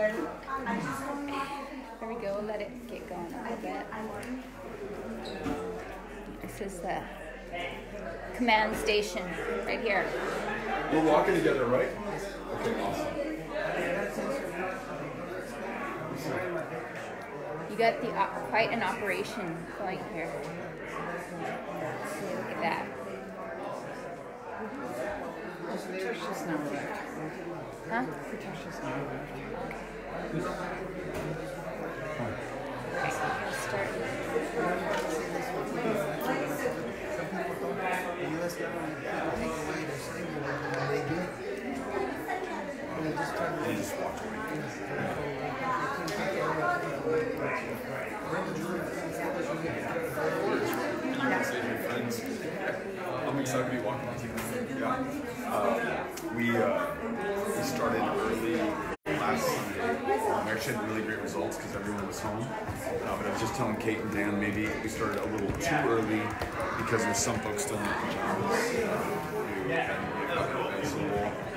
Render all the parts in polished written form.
There we go. Let it get going a little bit. This is the command station right here. We're walking together, right? Okay, awesome. You got the quite an operation going here. See, look at that. Huh? Start. I'm excited to be walking with you. Yeah. We started early last Sunday. We actually had really great results because everyone was home. But I was just telling Kate and Dan maybe we started a little too early because there's some folks still in their pajamas. So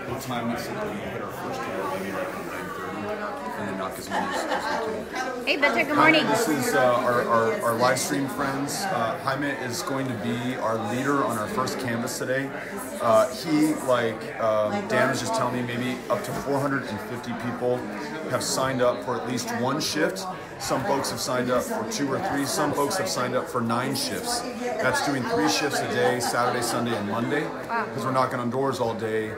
we'll time this until we hit our first hour, maybe like 9:30, and then knock as many as we can. Hey, Beto, good morning. This is our live stream friends. Jaime is going to be our leader on our first canvas today. He, like Dan was just telling me, maybe up to 450 people have signed up for at least one shift. Some folks have signed up for 2 or 3. Some folks have signed up for 9 shifts. That's doing 3 shifts a day, Saturday, Sunday, and Monday, because we're knocking on doors all day,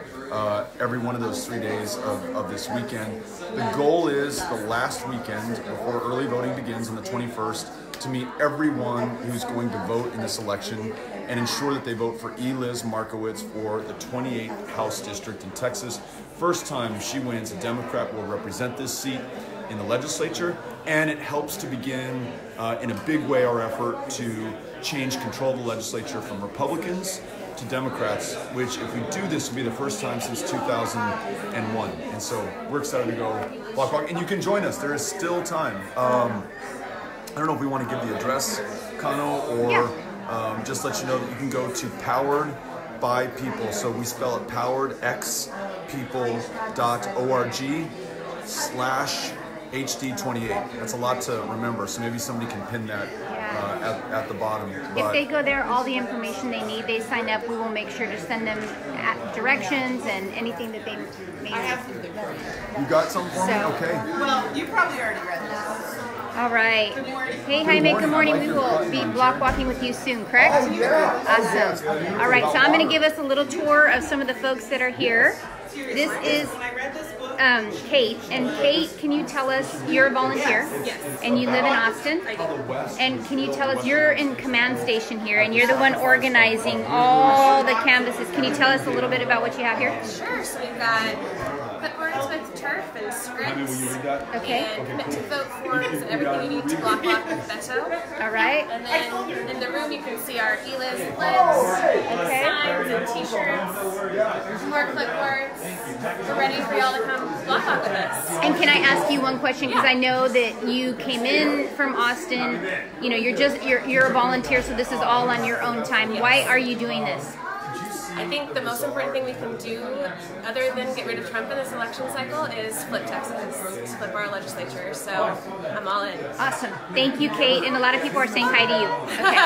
every one of those 3 days of this weekend. The goal is the last weekend before early voting begins on the 21st to meet everyone who's going to vote in this election and ensure that they vote for Liz Markowitz for the 28th House District in Texas. First time she wins, a Democrat will represent this seat in the legislature, and it helps to begin in a big way our effort to change control of the legislature from Republicans to Democrats, which if we do this will be the first time since 2001. And so we're excited to go block walk, and you can join us. There is still time. I don't know if we want to give the address, Kano, or just let you know that you can go to Powered by People. So we spell it poweredxpeople.org/HD28. That's a lot to remember, so maybe somebody can pin that at the bottom. If they go there, all the information they need, they sign up, we will make sure to send them directions and anything that they may need. You got something for me? Okay. Well, you probably already read this. All right. Hey, Jaime, good morning. We will be block walking with you soon, correct? Awesome. All right, so I'm going to give us a little tour of some of the folks that are here. This is Kate. And Kate, can you tell us, you're a volunteer? Yes. And you live in Austin? I do. And can you tell us, you're in command station here, and you're the one organizing all the canvases. Can you tell us a little bit about what you have here? Sure. So we've got clipboards with turf and scripts. Okay. And commit to vote forms and everything you need to block with Beto. All right. And then in the room you can see our Liz lids, signs and t-shirts, more clipboards. We're ready for y'all to come block with us. And can I ask you one question? Because I know that you came in from Austin. You know, you're a volunteer, so this is all on your own time. Why are you doing this? I think the most important thing we can do, other than get rid of Trump in this election cycle, is flip Texas, flip our legislature. So I'm all in. Awesome. Thank you, Kate. And a lot of people are saying hi to you. Okay.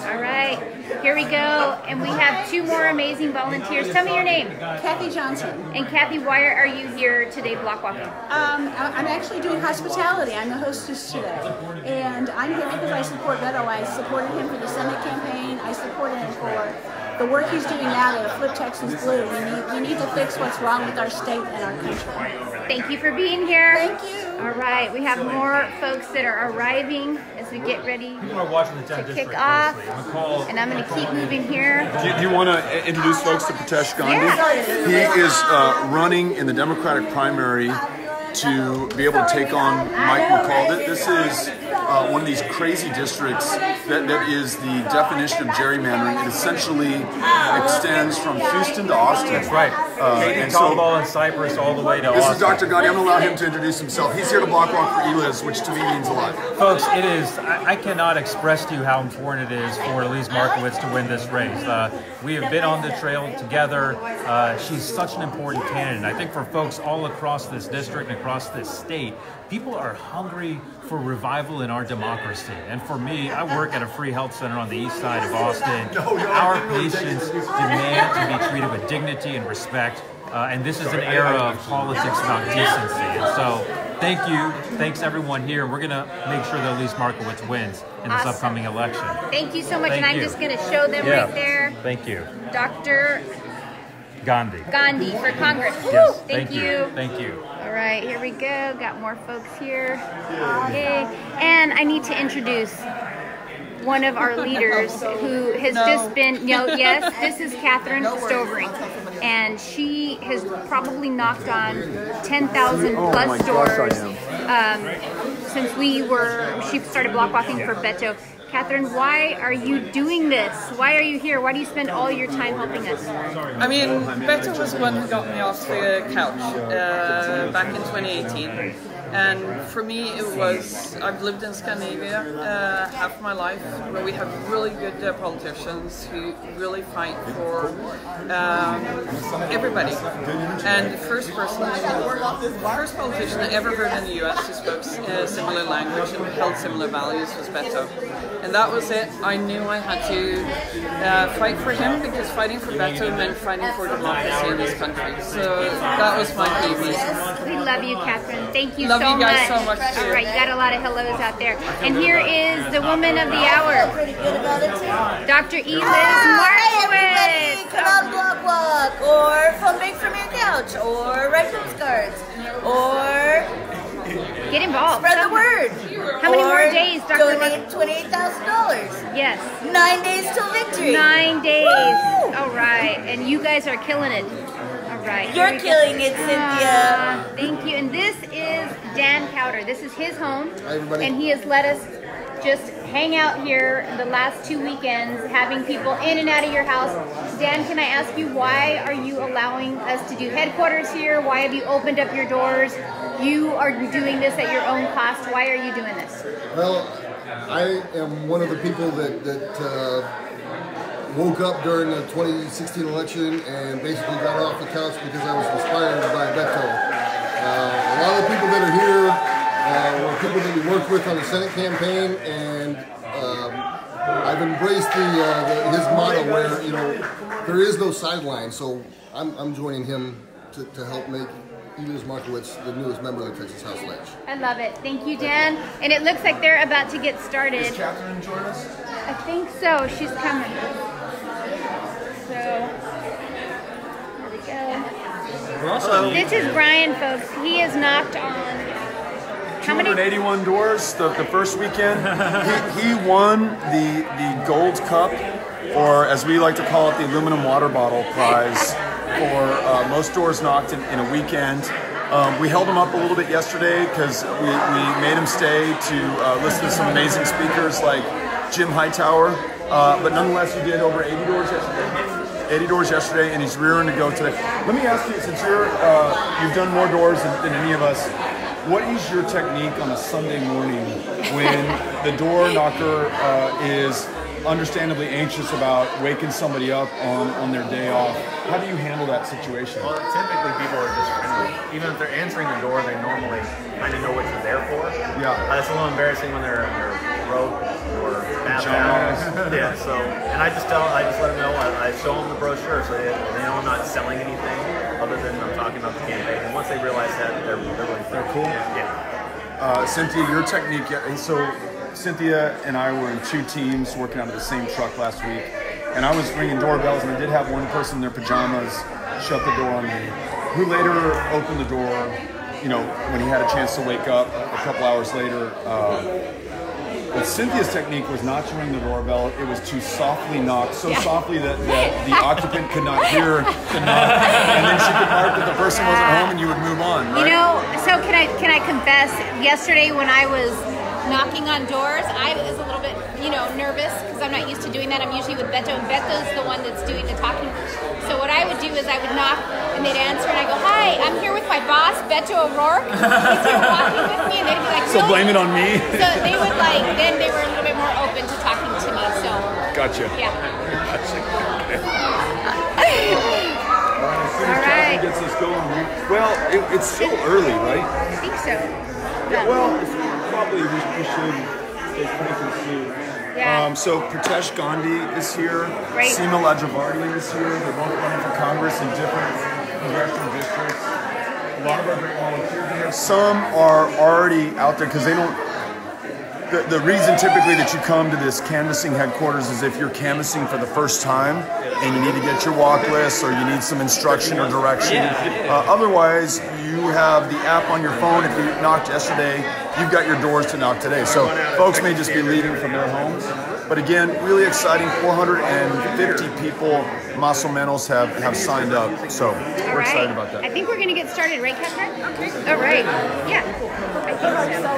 All right. Here we go. And we have 2 more amazing volunteers. Tell me your name. Kathy Johnson. And Kathy, why are you here today block walking? I'm actually doing hospitality. I'm the hostess today. And I'm here because I support Beto. I supported him for the Senate campaign. I supported him for the work he's doing now to flip Texas blue. We need to fix what's wrong with our state and our country. Thank you for being here. Thank you. All right, we have more folks that are arriving as we get ready to kick off. And I'm going to keep moving here. Do you want to introduce folks to Pritesh Gandhi? Yeah. He is running in the Democratic primary to be able to take on Mike McCall. This is one of these crazy districts that is the definition of gerrymandering. It essentially extends from Houston to Austin. That's right. Katy, and Caldwell, and Cypress all the way to this Austin. is Dr. Gandhi. I'm going to allow him to introduce himself. He's here to block walk for Eliz, which to me means a lot. Folks, it is, I cannot express to you how important it is for Elise Markowitz to win this race. We have been on the trail together. She's such an important candidate. I think for folks all across this district and across this state, people are hungry for revival in our democracy. And for me, I work at a free health center on the east side of Austin. Our patients demand to be treated with dignity and respect. And this is an era of politics about decency. And so thank you. Thanks everyone here. We're going to make sure that Elise Markowitz wins in this upcoming election. Thank you so much. Thank and I'm you. just going to show them right there. Thank you. Dr. Gandhi. Gandhi for Congress. Yes, Woo! Thank you. Thank you. All right, here we go. Got more folks here. Yay. And I need to introduce one of our leaders who has just been, yes, this is Catherine Stovering. And she has probably knocked on 10,000 plus doors since she started block walking for Beto. Catherine, why are you doing this? Why are you here? Why do you spend all your time helping us? I mean, Beto was the one who got me off the couch back in 2018. And for me, it was, I've lived in Scandinavia half my life, where we have really good politicians who really fight for everybody. And the first politician I ever heard in the US who spoke similar language and held similar values was Beto. And that was it. I knew I had to fight for him, because fighting for Beto meant fighting for democracy in this country. So that was my key reason. We love you, Catherine. Thank you Love so you guys much. so much too. All right, you got a lot of hellos out there. And here is the woman of the hour, Dr. Eliz Markowitz. Come on, block walk, or phone bank from your couch, or write postcards, or Get involved. spread the word. How many more days, Dr. Donate $28,000. Yes. 9 days till victory. 9 days. Woo! All right. And you guys are killing it. All right. here You're we go. killing it, Cynthia. Thank you. And this is Dan Cowder. This is his home. Hi, everybody. And he has let us just hang out here the last 2 weekends, having people in and out of your house. Dan, can I ask you, why are you allowing us to do headquarters here? Why have you opened up your doors? You are doing this at your own cost. Why are you doing this? Well, I am one of the people that woke up during the 2016 election and basically got off the couch because I was inspired by Beto. A lot of the people that are here were people that we worked with on the Senate campaign, and I've embraced his motto where, there is no sideline. So I'm joining him to help make Eliz Markowitz the newest member of the Texas House Ledge. I love it. Thank you, Dan. And it looks like they're about to get started. Is Catherine joining us? I think so. She's coming. So, here we go. This is Brian, folks. He has knocked on how many? 281 doors the first weekend. he won the Gold Cup, or as we like to call it, the aluminum water bottle prize for most doors knocked in a weekend. We held him up a little bit yesterday because we made him stay to listen to some amazing speakers like Jim Hightower. But nonetheless, he did over 80 doors yesterday. 80 doors yesterday, and he's rearing to go today. Let me ask you, since you've done more doors than any of us, what is your technique on a Sunday morning when the door knocker is understandably anxious about waking somebody up on their day off? How do you handle that situation? Well, typically people are just friendly. Even if they're answering the door, they normally kind of know what you're there for. Yeah. It's a little embarrassing when they're in their robe or bath towels. Yeah, so, and I just let them know, I show them the brochure so they know I'm not selling anything other than I'm talking about the campaign. And once they realize that, they're really They're cool? Yeah. Cynthia, your technique, so Cynthia and I were in 2 teams working out of the same truck last week, and I was ringing doorbells, and I did have one person in their pajamas shut the door on me, who later opened the door, when he had a chance to wake up a couple hours later. But Cynthia's technique was not to ring the doorbell, it was to softly knock, softly that the occupant could not hear the knock, and then she could mark that the person wasn't home and you would move on, right? So can I confess, yesterday when I was knocking on doors. I was a little bit, nervous because I'm not used to doing that. I'm usually with Beto, and Beto's the one that's doing the talking. So what I would do is I would knock, and they'd answer, and I go, "Hi, I'm here with my boss, Beto O'Rourke. He's here walking with me," and they'd be like, So blame it on me. So they would then they were a little bit more open to talking to me. So Gotcha. yeah. Gotcha. Okay. All right. Gets us going. Well, it's still early, right? I think so. Yeah. Well, probably we should stay pretty soon. Yeah. So Pritesh Gandhi is here. Great. Seema Lajavardian is here. They're both running for Congress in different congressional districts. A lot of our great volunteers are here. Some are already out there because they don't. The reason typically that you come to this canvassing headquarters is if you're canvassing for the first time and you need to get your walk list or you need some instruction or direction. Otherwise, you have the app on your phone. If you knocked yesterday, you've got your doors to knock today. So folks may just be leaving from their homes. But again, really exciting. 450 people, más o menos, have signed up. So we're excited about that. I think we're going to get started, right, Catherine? Okay. All right. Yeah. I think so.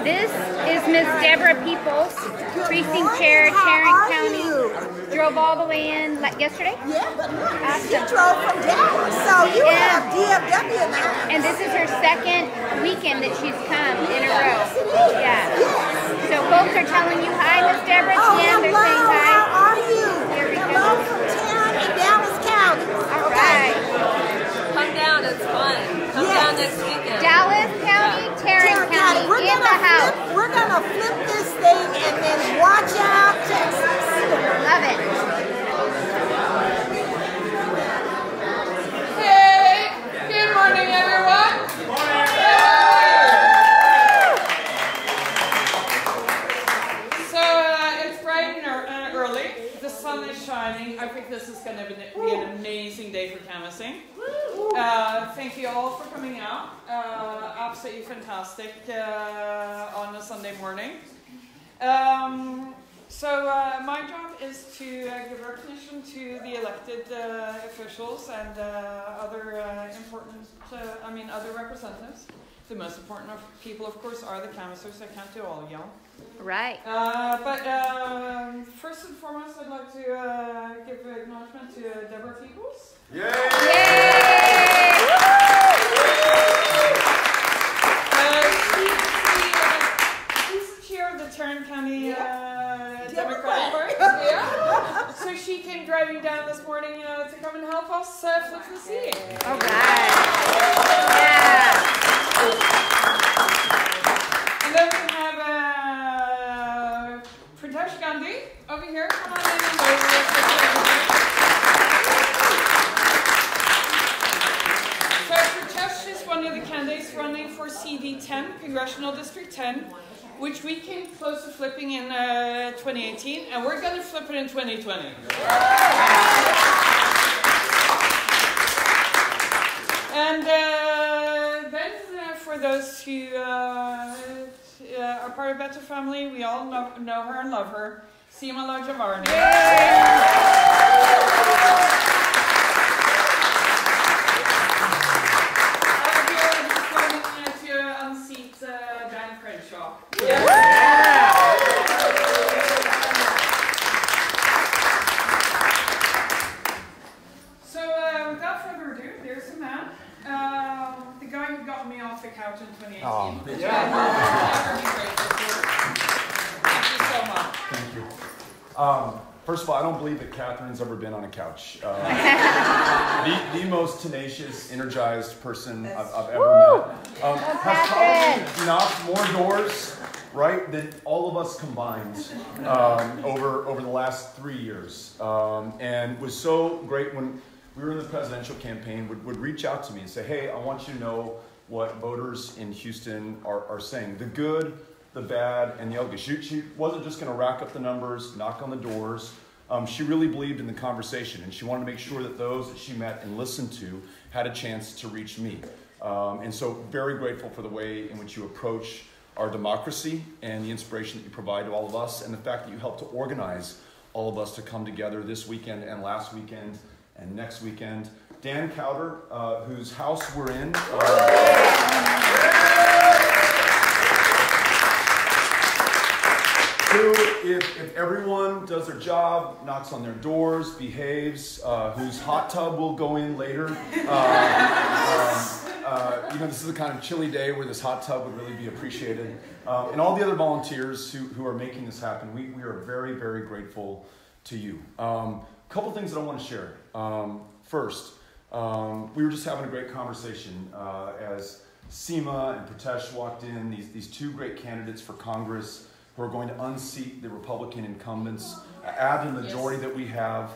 This is Miss Deborah Peoples, precinct chair, Tarrant County. Drove all the way in yesterday? Yeah, but look, she drove from Dallas, so you have DFW now. And this is her second weekend that she's come in a row. Yeah. So folks are telling you hi, Miss Deborah. They're saying hi. How are you? Here we Hello go. from Tarrant and Dallas County. All right. Come down, it's fun. Come down next weekend. Dallas County, Tarrant County, in the house. We're going to flip this thing and then watch out Texas. Love it. Hey, good morning, everyone. Good morning. So it's bright and early. The sun is shining. I think this is going to be an amazing day for canvassing. Thank you all for coming out. Absolutely fantastic on a Sunday morning. So my job is to give recognition to the elected officials and other important, other representatives. The most important people, of course, are the canvassers. I can't do all of y'all. Right. But first and foremost, I'd like to give acknowledgement to Deborah Peoples. Yay! Yay! She's the chair of the Tarrant County Democratic Party. Yeah. So she came driving down this morning to come and help us flip the seat. All right. Yeah. And then we have Pritesh Gandhi over here. Come on in. So Pritesh is one of the candidates running for CD10, Congressional District 10, which we came close to flipping in 2018, and we're going to flip it in 2020. And then for those who are part of Beto family, we all know her and love her, Seema Lajavardian. The couch in 2018. Oh, yeah. Thank you so much. Thank you. First of all, I don't believe that Catherine's ever been on a couch. The most tenacious, energized person I've ever met. Has probably knocked more doors, right, than all of us combined over the last 3 years. And was so great when we were in the presidential campaign, would reach out to me and say, hey, I want you to know what voters in Houston are saying. The good, the bad, and the ugly. She wasn't just going to rack up the numbers, knock on the doors. She really believed in the conversation, and she wanted to make sure that those that she met and listened to had a chance to reach me. And so very grateful for the way in which you approach our democracy and the inspiration that you provide to all of us, and the fact that you helped to organize all of us to come together this weekend and last weekend and next weekend. Dan Cowder, whose house we're in. if everyone does their job, knocks on their doors, behaves, whose hot tub will go in later, this is the kind of chilly day where this hot tub would really be appreciated. And all the other volunteers who are making this happen, we are very, very grateful to you. A couple things that I want to share. First, we were just having a great conversation as Seema and Pritesh walked in, these two great candidates for Congress who are going to unseat the Republican incumbents, add to the majority that we have.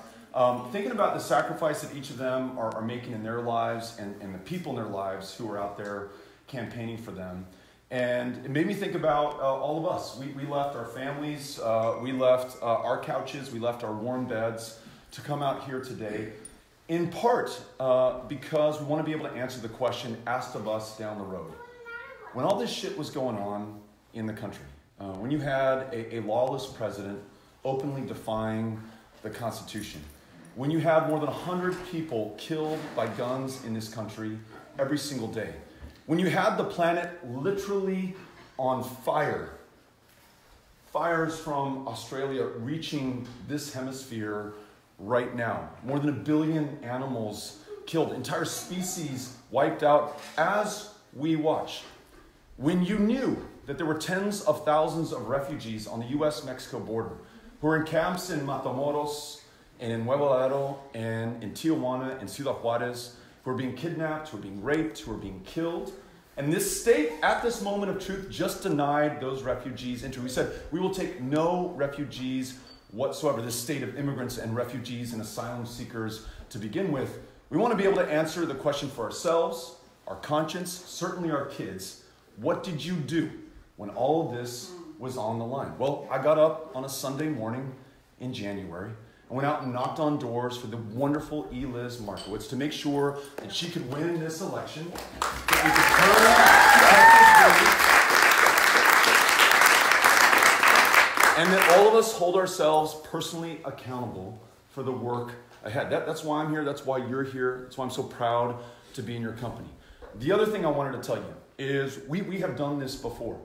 Thinking about the sacrifice that each of them are making in their lives and the people in their lives who are out there campaigning for them. And it made me think about all of us. We left our families, we left our couches, we left our warm beds to come out here today, in part because we want to be able to answer the question asked of us down the road. When all this shit was going on in the country, when you had a lawless president openly defying the Constitution, when you had more than 100 people killed by guns in this country every single day, when you had the planet literally on fire, fires from Australia reaching this hemisphere right now, more than 1 billion animals killed, entire species wiped out as we watch, when you knew that there were tens of thousands of refugees on the U.S.-Mexico border who are in camps in Matamoros and in Nuevo Laredo and in Tijuana and Ciudad Juarez, who are being kidnapped, who are being raped, who are being killed. And this state, at this moment of truth, just denied those refugees entry. We said, we will take no refugees whatsoever, this state of immigrants and refugees and asylum seekers to begin with. We want to be able to answer the question for ourselves, our conscience, certainly our kids. What did you do when all of this was on the line? Well, I got up on a Sunday morning in January and went out and knocked on doors for the wonderful Liz Markowitz to make sure that she could win this election, that we could turn Texas blue, and that all of us hold ourselves personally accountable for the work ahead. That's why I'm here. That's why you're here. That's why I'm so proud to be in your company. The other thing I wanted to tell you is we have done this before.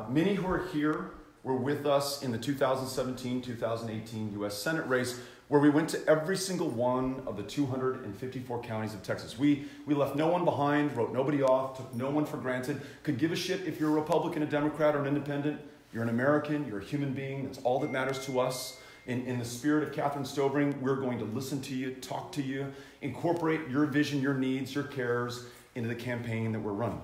Many who are here were with us in the 2017-2018 U.S. Senate race, where we went to every single one of the 254 counties of Texas. We left no one behind, wrote nobody off, took no one for granted, could give a shit if you're a Republican, a Democrat, or an independent. You're an American, you're a human being. That's all that matters to us. In the spirit of Catherine Stovring, we're going to listen to you, talk to you, incorporate your vision, your needs, your cares into the campaign that we're running.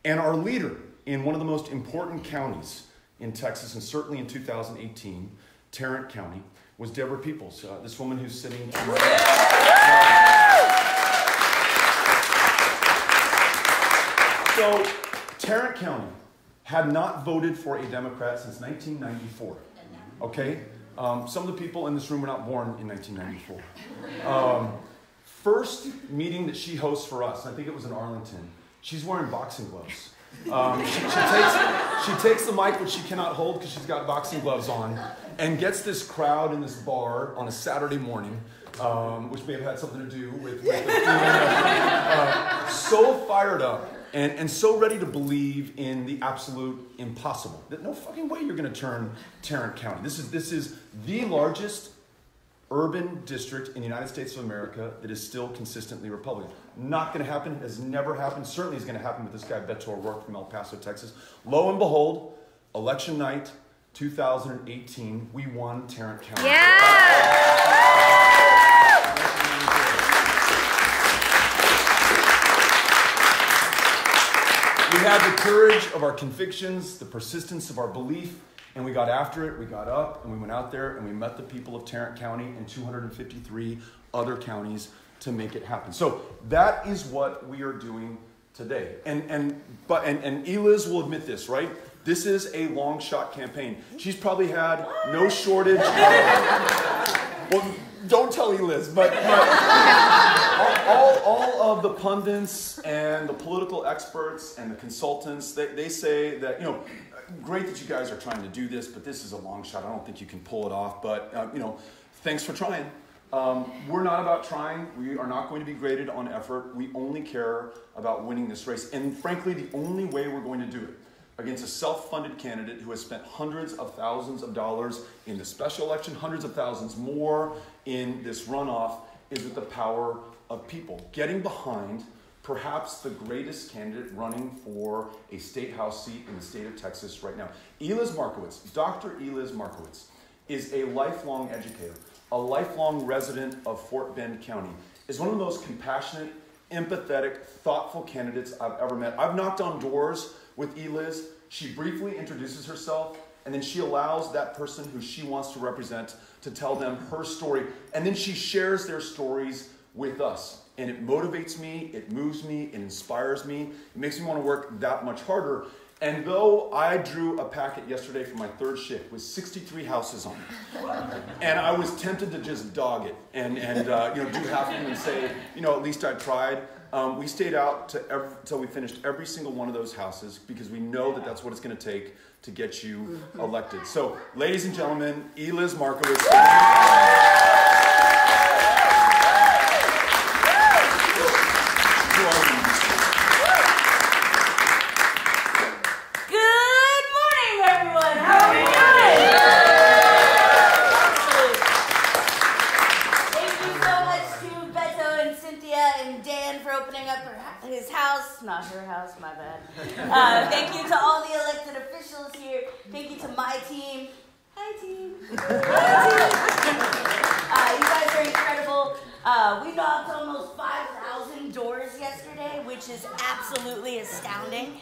And our leader in one of the most important counties in Texas, and certainly in 2018, Tarrant County, was Deborah Peoples, this woman who's sitting to my right. So, Tarrant County had not voted for a Democrat since 1994, okay? Some of the people in this room were not born in 1994. First meeting that she hosts for us, I think it was in Arlington, she's wearing boxing gloves. She takes the mic, which she cannot hold because she's got boxing gloves on, and gets this crowd in this bar on a Saturday morning, which may have had something to do with the feeling so fired up and so ready to believe in the absolute impossible that no fucking way you're going to turn Tarrant County. This is the largest urban district in the United States of America that is still consistently Republican. Not going to happen, has never happened, certainly is going to happen with this guy Beto O'Rourke from El Paso, Texas. Lo and behold, election night 2018, we won Tarrant County. Yeah! We had the courage of our convictions, the persistence of our belief, and we got after it, we got up, and we went out there, and we met the people of Tarrant County and 253 other counties to make it happen. So that is what we are doing today. And Eliz will admit this, right? This is a long shot campaign. She's probably had no shortage of, well, don't tell Eliz, but all of the pundits and the political experts and the consultants, they say that, you know, great that you guys are trying to do this, but this is a long shot. I don't think you can pull it off, but, you know, thanks for trying. We're not about trying. We are not going to be graded on effort. We only care about winning this race. And frankly, the only way we're going to do it, against a self-funded candidate who has spent hundreds of thousands of dollars in the special election, hundreds of thousands more in this runoff, is with the power of people. Getting behind perhaps the greatest candidate running for a state house seat in the state of Texas right now. Eliz Markowitz, Dr. Eliz Markowitz, is a lifelong educator, a lifelong resident of Fort Bend County, is one of the most compassionate, empathetic, thoughtful candidates I've ever met. I've knocked on doors with Eliz. She briefly introduces herself, and then she allows that person who she wants to represent to tell them her story, and then she shares their stories with us. And it motivates me, it moves me, it inspires me, it makes me want to work that much harder. And though I drew a packet yesterday for my third shift with 63 houses on it, and I was tempted to just dog it and do half of them and say, at least I tried. We stayed out till we finished every single one of those houses because we know that that's what it's going to take to get you elected. So, ladies and gentlemen, Eliz Markowitz. His house, not her house, my bad. Thank you to all the elected officials here. Thank you to my team. Hi, team. You guys are incredible. We knocked almost 5,000 doors yesterday, which is absolutely astounding.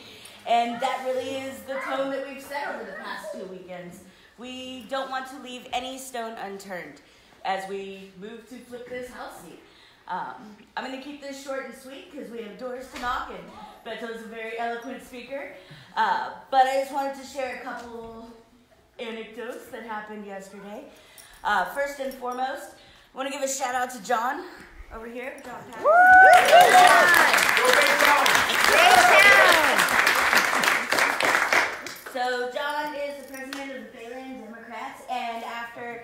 And that really is the tone that we've set over the past 2 weekends. We don't want to leave any stone unturned as we move to flip this house seat. I'm going to keep this short and sweet because we have doors to knock and Beto's a very eloquent speaker. But I just wanted to share a couple anecdotes that happened yesterday. First and foremost, I want to give a shout out to John over here. John Patton. So John is the president of the Bayland Democrats, and after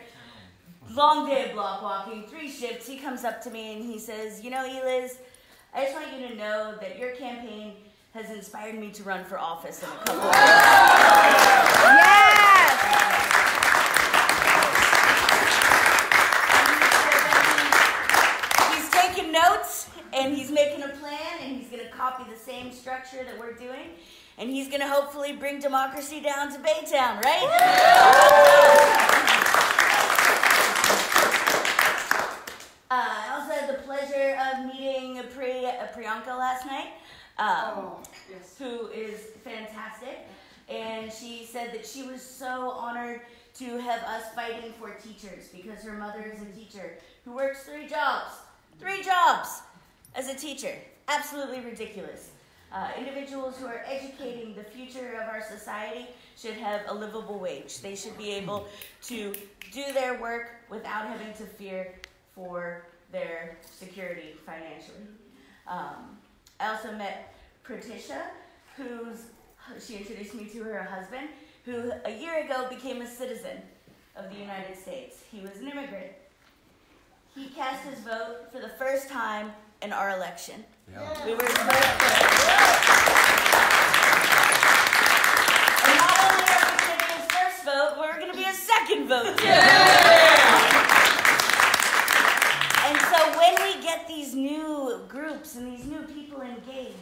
long day of block walking, 3 shifts, he comes up to me and he says, Eliz, I just want you to know that your campaign has inspired me to run for office in a couple of years. Yes! He's taking notes and he's making a plan and he's going to copy the same structure that we're doing and he's going to hopefully bring democracy down to Baytown, right? I also had the pleasure of meeting Priyanka last night, who is fantastic. And she said that she was so honored to have us fighting for teachers because her mother is a teacher who works 3 jobs. 3 jobs as a teacher. Absolutely ridiculous. Individuals who are educating the future of our society should have a livable wage. They should be able to do their work without having to fear for their security financially. I also met Pratisha, she introduced me to her husband, who a year ago became a citizen of the United States. He was an immigrant. He cast his vote for the first time in our election. Yeah. We were his first vote. And not only are we going to be his first vote, we're going to be his second vote too. And so when we get these new groups and these new people engaged,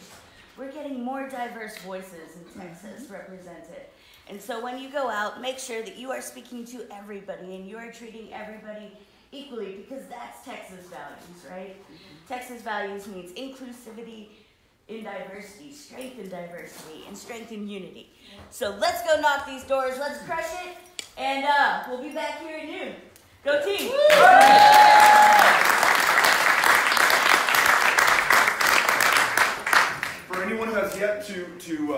we're getting more diverse voices in Texas represented. And so when you go out, make sure that you are speaking to everybody and you are treating everybody equally, because that's Texas values, right? Texas values means inclusivity in diversity, strength in diversity, and strength in unity. So let's go knock these doors, let's crush it, and we'll be back here at noon. Go team! For anyone who has yet to